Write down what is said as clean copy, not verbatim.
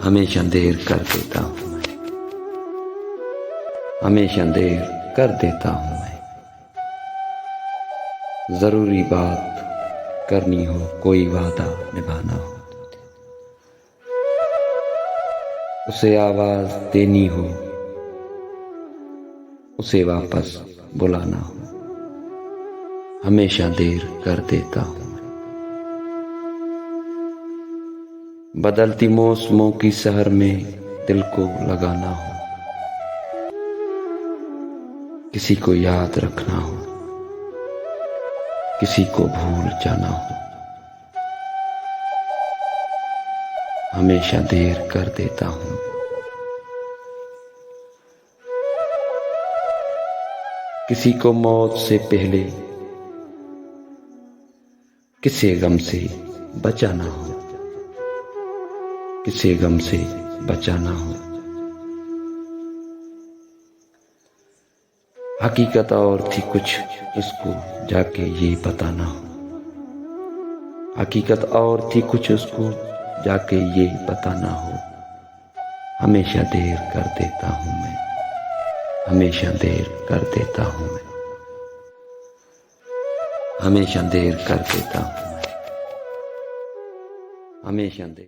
हमेशा देर कर देता हूँ मैं, हमेशा देर कर देता हूँ मैं। जरूरी बात करनी हो, कोई वादा निभाना हो, उसे आवाज देनी हो, उसे वापस बुलाना हो, हमेशा देर कर देता हूँ मैं। बदलती मौसमों की शहर में दिल को लगाना हो, किसी को याद रखना हो, किसी को भूल जाना हो, हमेशा देर कर देता हूँ। किसी को मौत से पहले किसी गम से बचाना हो, किसी गम से बचाना हो, हकीकत और थी कुछ उसको जाके ये बताना हो, हकीकत और थी कुछ उसको जाके ये बताना हो, हमेशा देर कर देता हूँ मैं, हमेशा देर कर देता हूँ मैं, हमेशा देर कर देता हूँ मैं, हमेशा देर।